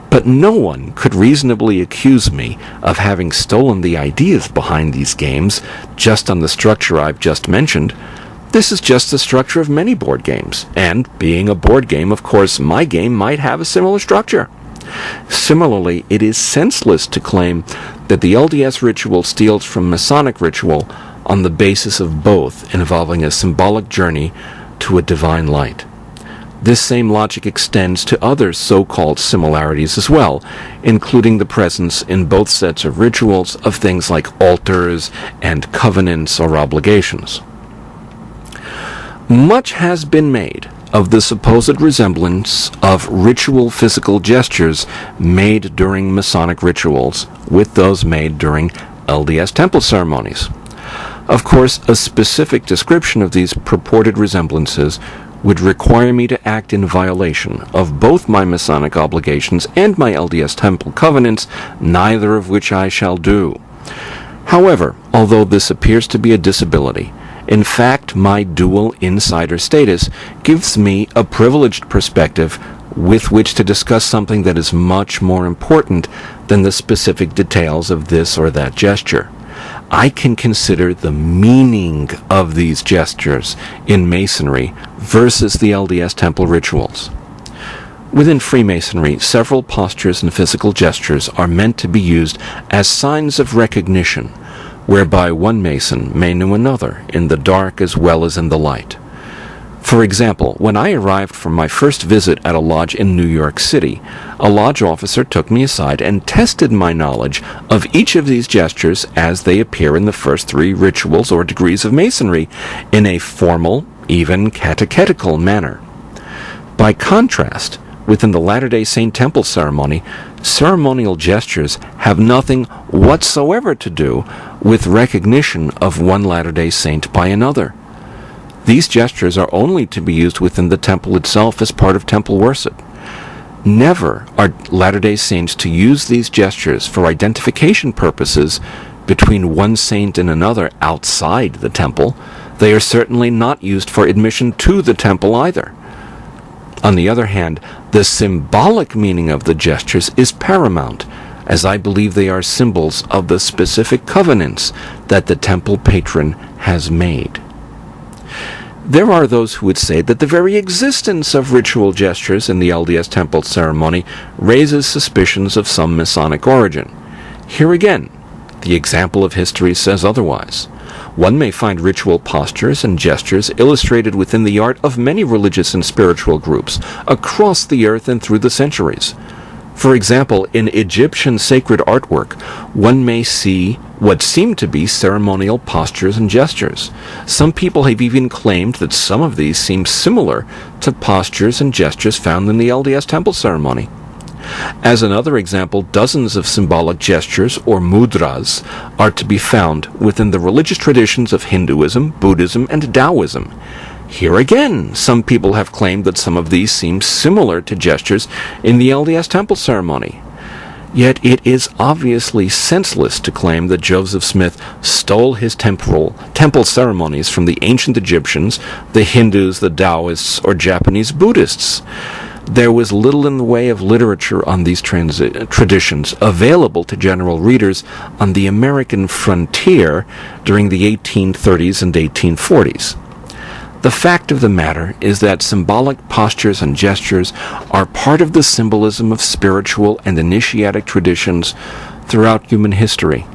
Speaker 1: But no one could reasonably accuse me of having stolen the ideas behind these games just on the structure I've just mentioned. This is just the structure of many board games, and being a board game, of course, my game might have a similar structure. Similarly, it is senseless to claim that the LDS ritual steals from Masonic ritual on the basis of both involving a symbolic journey to a divine light. This same logic extends to other so-called similarities as well, including the presence in both sets of rituals of things like altars and covenants or obligations. Much has been made of the supposed resemblance of ritual physical gestures made during Masonic rituals with those made during LDS temple ceremonies. Of course, a specific description of these purported resemblances would require me to act in violation of both my Masonic obligations and my LDS temple covenants, neither of which I shall do. However, although this appears to be a disability, in fact my dual insider status gives me a privileged perspective with which to discuss something that is much more important than the specific details of this or that gesture. I can consider the meaning of these gestures in Masonry versus the LDS temple rituals. Within Freemasonry, several postures and physical gestures are meant to be used as signs of recognition, whereby one Mason may know another in the dark as well as in the light. For example, when I arrived from my first visit at a lodge in New York City, a lodge officer took me aside and tested my knowledge of each of these gestures as they appear in the first 3 rituals or degrees of Masonry in a formal, even catechetical manner. By contrast, within the Latter-day Saint Temple ceremony, ceremonial gestures have nothing whatsoever to do with recognition of one Latter-day Saint by another. These gestures are only to be used within the temple itself as part of temple worship. Never are Latter-day Saints to use these gestures for identification purposes between one saint and another outside the temple. They are certainly not used for admission to the temple either. On the other hand, the symbolic meaning of the gestures is paramount, as I believe they are symbols of the specific covenants that the temple patron has made. There are those who would say that the very existence of ritual gestures in the LDS temple ceremony raises suspicions of some Masonic origin. Here again, the example of history says otherwise. One may find ritual postures and gestures illustrated within the art of many religious and spiritual groups across the earth and through the centuries. For example, in Egyptian sacred artwork, one may see what seem to be ceremonial postures and gestures. Some people have even claimed that some of these seem similar to postures and gestures found in the LDS temple ceremony. As another example, dozens of symbolic gestures, or mudras, are to be found within the religious traditions of Hinduism, Buddhism, and Taoism. Here again, some people have claimed that some of these seem similar to gestures in the LDS temple ceremony. Yet it is obviously senseless to claim that Joseph Smith stole his temple ceremonies from the ancient Egyptians, the Hindus, the Taoists, or Japanese Buddhists. There was little in the way of literature on these traditions available to general readers on the American frontier during the 1830s and 1840s. The fact of the matter is that symbolic postures and gestures are part of the symbolism of spiritual and initiatic traditions throughout human history.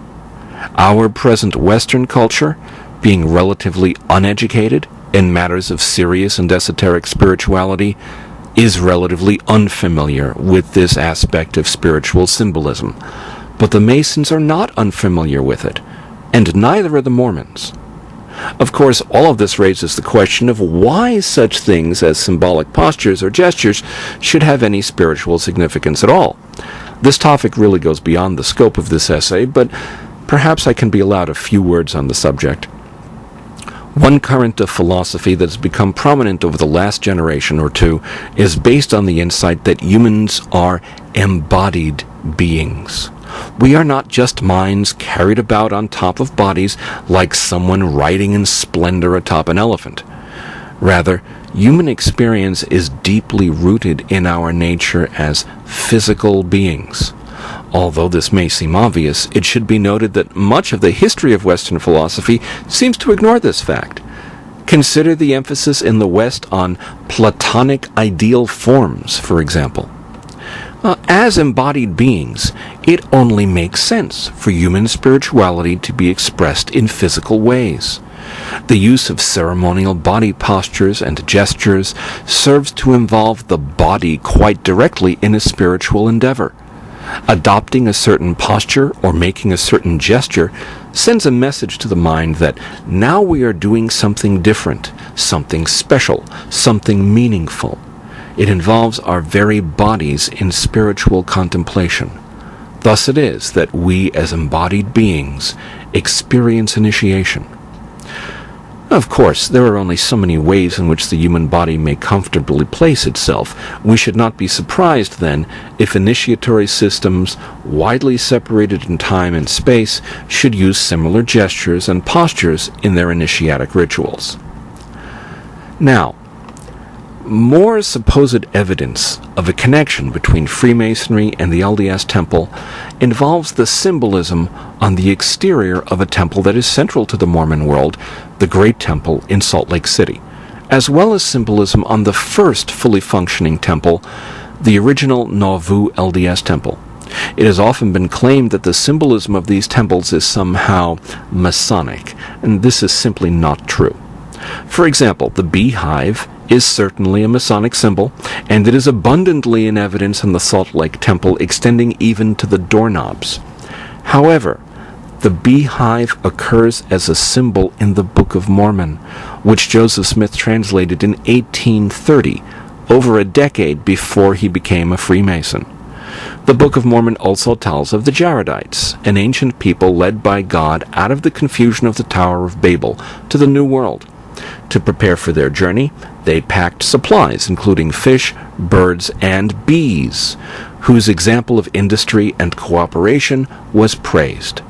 Speaker 1: Our present Western culture, being relatively uneducated in matters of serious and esoteric spirituality, is relatively unfamiliar with this aspect of spiritual symbolism. But the Masons are not unfamiliar with it, and neither are the Mormons. Of course, all of this raises the question of why such things as symbolic postures or gestures should have any spiritual significance at all. This topic really goes beyond the scope of this essay, but perhaps I can be allowed a few words on the subject. One current of philosophy that has become prominent over the last generation or two is based on the insight that humans are embodied beings. We are not just minds carried about on top of bodies like someone riding in splendor atop an elephant. Rather, human experience is deeply rooted in our nature as physical beings. Although this may seem obvious, it should be noted that much of the history of Western philosophy seems to ignore this fact. Consider the emphasis in the West on Platonic ideal forms, for example. As embodied beings, it only makes sense for human spirituality to be expressed in physical ways. The use of ceremonial body postures and gestures serves to involve the body quite directly in a spiritual endeavor. Adopting a certain posture or making a certain gesture sends a message to the mind that now we are doing something different, something special, something meaningful. It involves our very bodies in spiritual contemplation. Thus it is that we as embodied beings experience initiation. Of course, there are only so many ways in which the human body may comfortably place itself. We should not be surprised, then, if initiatory systems, widely separated in time and space, should use similar gestures and postures in their initiatic rituals. Now, more supposed evidence of a connection between Freemasonry and the LDS Temple involves the symbolism on the exterior of a temple that is central to the Mormon world, the Great Temple in Salt Lake City, as well as symbolism on the first fully functioning temple, the original Nauvoo LDS Temple. It has often been claimed that the symbolism of these temples is somehow Masonic, and this is simply not true. For example, the beehive is certainly a Masonic symbol, and it is abundantly in evidence in the Salt Lake Temple, extending even to the doorknobs. However, the beehive occurs as a symbol in the Book of Mormon, which Joseph Smith translated in 1830, over a decade before he became a Freemason. The Book of Mormon also tells of the Jaredites, an ancient people led by God out of the confusion of the Tower of Babel to the New World. To prepare for their journey, they packed supplies, including fish, birds, and bees, whose example of industry and cooperation was praised.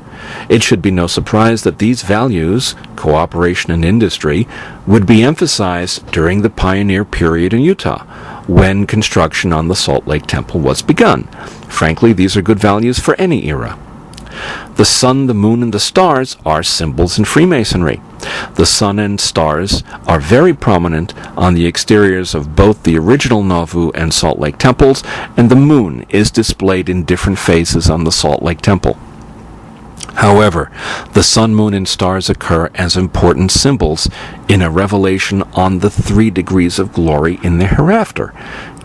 Speaker 1: It should be no surprise that these values, cooperation and industry, would be emphasized during the pioneer period in Utah, when construction on the Salt Lake Temple was begun. Frankly, these are good values for any era. The sun, the moon, and the stars are symbols in Freemasonry. The sun and stars are very prominent on the exteriors of both the original Nauvoo and Salt Lake temples, and the moon is displayed in different phases on the Salt Lake Temple. However, the sun, moon, and stars occur as important symbols in a revelation on the 3 degrees of glory in the hereafter,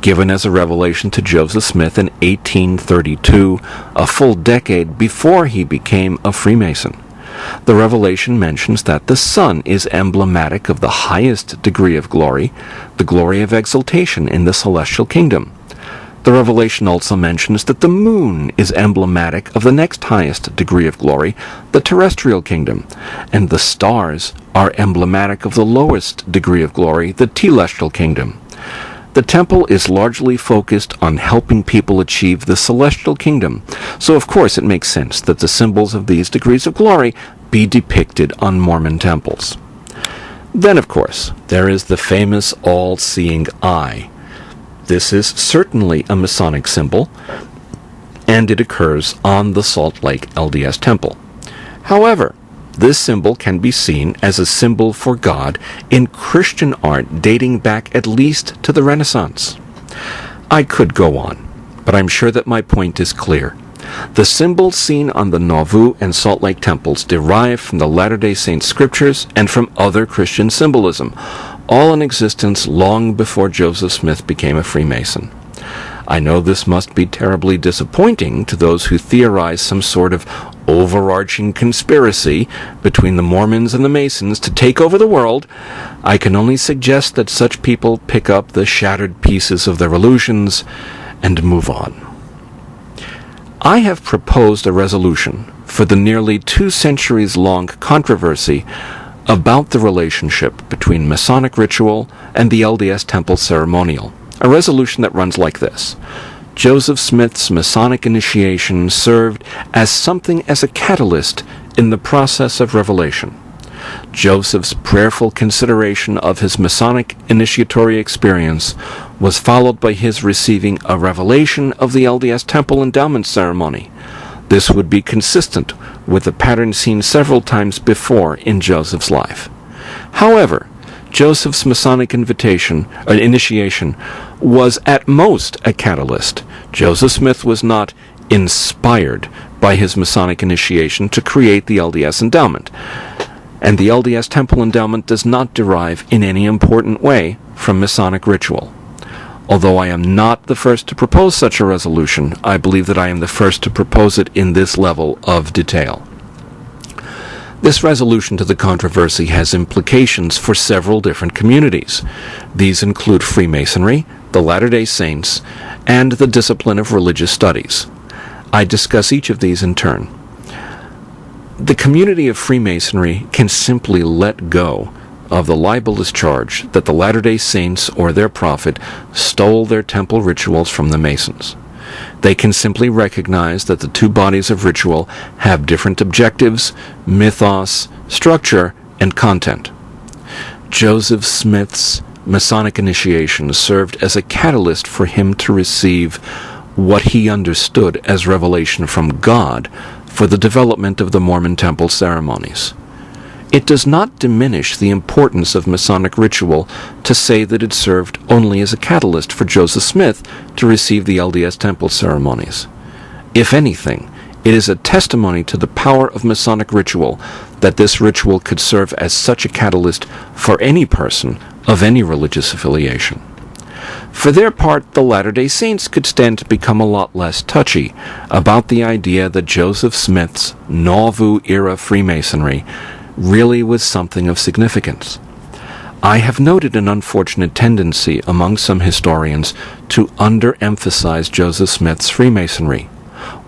Speaker 1: given as a revelation to Joseph Smith in 1832, a full decade before he became a Freemason. The revelation mentions that the sun is emblematic of the highest degree of glory, the glory of exaltation in the celestial kingdom. The revelation also mentions that the moon is emblematic of the next highest degree of glory, the terrestrial kingdom, and the stars are emblematic of the lowest degree of glory, the telestial kingdom. The temple is largely focused on helping people achieve the celestial kingdom, so of course it makes sense that the symbols of these degrees of glory be depicted on Mormon temples. Then, of course, there is the famous all-seeing eye. This is certainly a Masonic symbol, and it occurs on the Salt Lake LDS Temple. However, this symbol can be seen as a symbol for God in Christian art dating back at least to the Renaissance. I could go on, but I'm sure that my point is clear. The symbols seen on the Nauvoo and Salt Lake temples derive from the Latter-day Saint scriptures and from other Christian symbolism, all in existence long before Joseph Smith became a Freemason. I know this must be terribly disappointing to those who theorize some sort of overarching conspiracy between the Mormons and the Masons to take over the world. I can only suggest that such people pick up the shattered pieces of their illusions and move on. I have proposed a resolution for the nearly 2 centuries-long controversy about the relationship between Masonic ritual and the LDS Temple ceremonial. A resolution that runs like this. Joseph Smith's Masonic initiation served as something as a catalyst in the process of revelation. Joseph's prayerful consideration of his Masonic initiatory experience was followed by his receiving a revelation of the LDS Temple endowment ceremony. This would be consistent with the pattern seen several times before in Joseph's life. However, Joseph's Masonic initiation was at most a catalyst. Joseph Smith was not inspired by his Masonic initiation to create the LDS endowment, and the LDS Temple endowment does not derive in any important way from Masonic ritual. Although I am not the first to propose such a resolution, I believe that I am the first to propose it in this level of detail. This resolution to the controversy has implications for several different communities. These include Freemasonry, the Latter-day Saints, and the discipline of religious studies. I discuss each of these in turn. The community of Freemasonry can simply let go of the libelous charge that the Latter-day Saints or their prophet stole their temple rituals from the Masons. They can simply recognize that the 2 bodies of ritual have different objectives, mythos, structure, and content. Joseph Smith's Masonic initiation served as a catalyst for him to receive what he understood as revelation from God for the development of the Mormon temple ceremonies. It does not diminish the importance of Masonic ritual to say that it served only as a catalyst for Joseph Smith to receive the LDS Temple ceremonies. If anything, it is a testimony to the power of Masonic ritual that this ritual could serve as such a catalyst for any person of any religious affiliation. For their part, the Latter-day Saints could stand to become a lot less touchy about the idea that Joseph Smith's Nauvoo-era Freemasonry really was something of significance. I have noted an unfortunate tendency among some historians to underemphasize Joseph Smith's Freemasonry.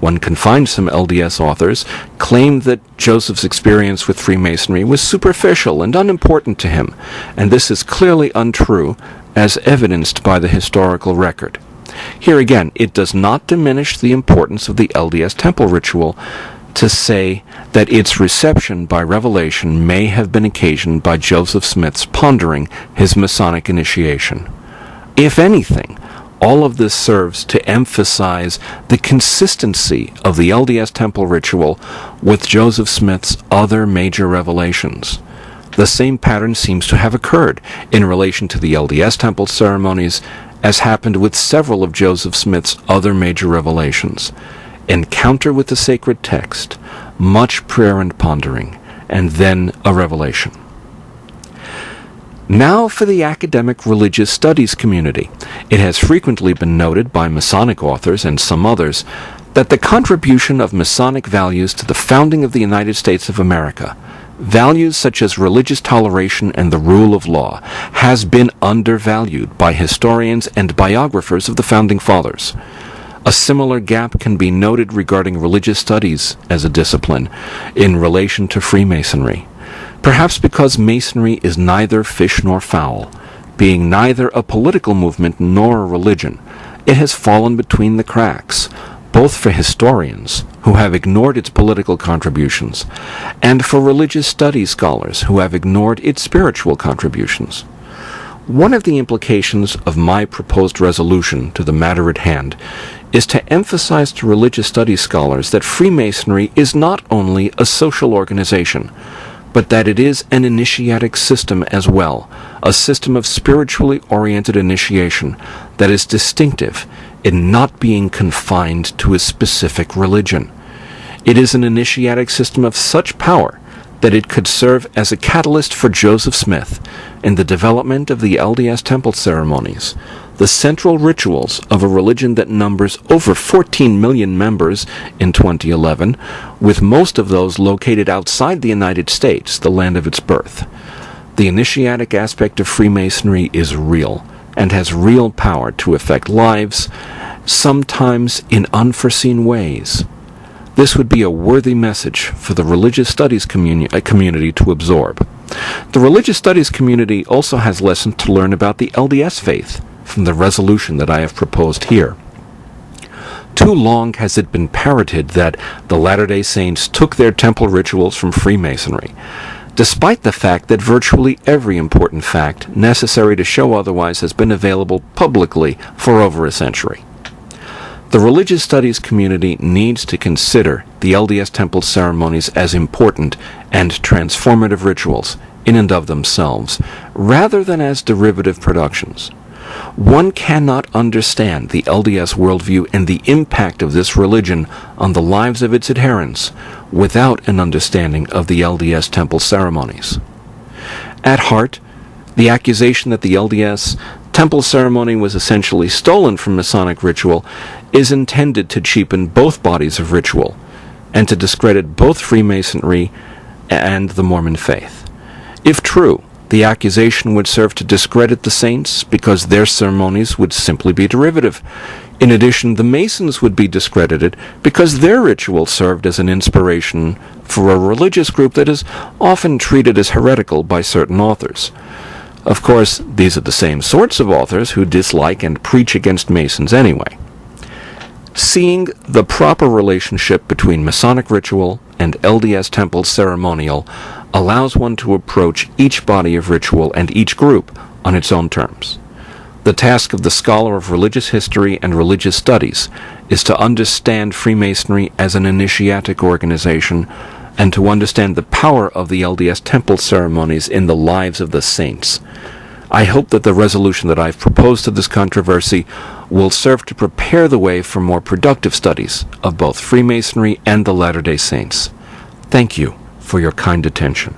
Speaker 1: One can find some LDS authors claim that Joseph's experience with Freemasonry was superficial and unimportant to him, and this is clearly untrue, as evidenced by the historical record. Here again, it does not diminish the importance of the LDS Temple ritual to say that its reception by revelation may have been occasioned by Joseph Smith's pondering his Masonic initiation. If anything, all of this serves to emphasize the consistency of the LDS Temple ritual with Joseph Smith's other major revelations. The same pattern seems to have occurred in relation to the LDS Temple ceremonies as happened with several of Joseph Smith's other major revelations. Encounter with the sacred text, much prayer and pondering, and then a revelation. Now for the academic religious studies community. It has frequently been noted by Masonic authors and some others that the contribution of Masonic values to the founding of the United States of America, values such as religious toleration and the rule of law, has been undervalued by historians and biographers of the Founding Fathers. A similar gap can be noted regarding religious studies as a discipline in relation to Freemasonry. Perhaps because Masonry is neither fish nor fowl, being neither a political movement nor a religion, it has fallen between the cracks, both for historians, who have ignored its political contributions, and for religious studies scholars who have ignored its spiritual contributions. One of the implications of my proposed resolution to the matter at hand is to emphasize to religious studies scholars that Freemasonry is not only a social organization, but that it is an initiatic system as well, a system of spiritually oriented initiation that is distinctive in not being confined to a specific religion. It is an initiatic system of such power that it could serve as a catalyst for Joseph Smith in the development of the LDS Temple ceremonies, the central rituals of a religion that numbers over 14 million members in 2011, with most of those located outside the United States, the land of its birth. The initiatic aspect of Freemasonry is real and has real power to affect lives, sometimes in unforeseen ways. This would be a worthy message for the religious studies community to absorb. The religious studies community also has lessons to learn about the LDS faith from the resolution that I have proposed here. Too long has it been parroted that the Latter-day Saints took their temple rituals from Freemasonry, despite the fact that virtually every important fact necessary to show otherwise has been available publicly for over a century. The religious studies community needs to consider the LDS Temple ceremonies as important and transformative rituals in and of themselves, rather than as derivative productions. One cannot understand the LDS worldview and the impact of this religion on the lives of its adherents without an understanding of the LDS Temple ceremonies. At heart, the accusation that the LDS Temple ceremony was essentially stolen from Masonic ritual is intended to cheapen both bodies of ritual and to discredit both Freemasonry and the Mormon faith. If true, the accusation would serve to discredit the Saints because their ceremonies would simply be derivative. In addition, the Masons would be discredited because their ritual served as an inspiration for a religious group that is often treated as heretical by certain authors. Of course, these are the same sorts of authors who dislike and preach against Masons anyway. Seeing the proper relationship between Masonic ritual and LDS Temple ceremonial allows one to approach each body of ritual and each group on its own terms. The task of the scholar of religious history and religious studies is to understand Freemasonry as an initiatic organization and to understand the power of the LDS Temple ceremonies in the lives of the saints. I hope that the resolution that I've proposed to this controversy will serve to prepare the way for more productive studies of both Freemasonry and the Latter-day Saints. Thank you for your kind attention.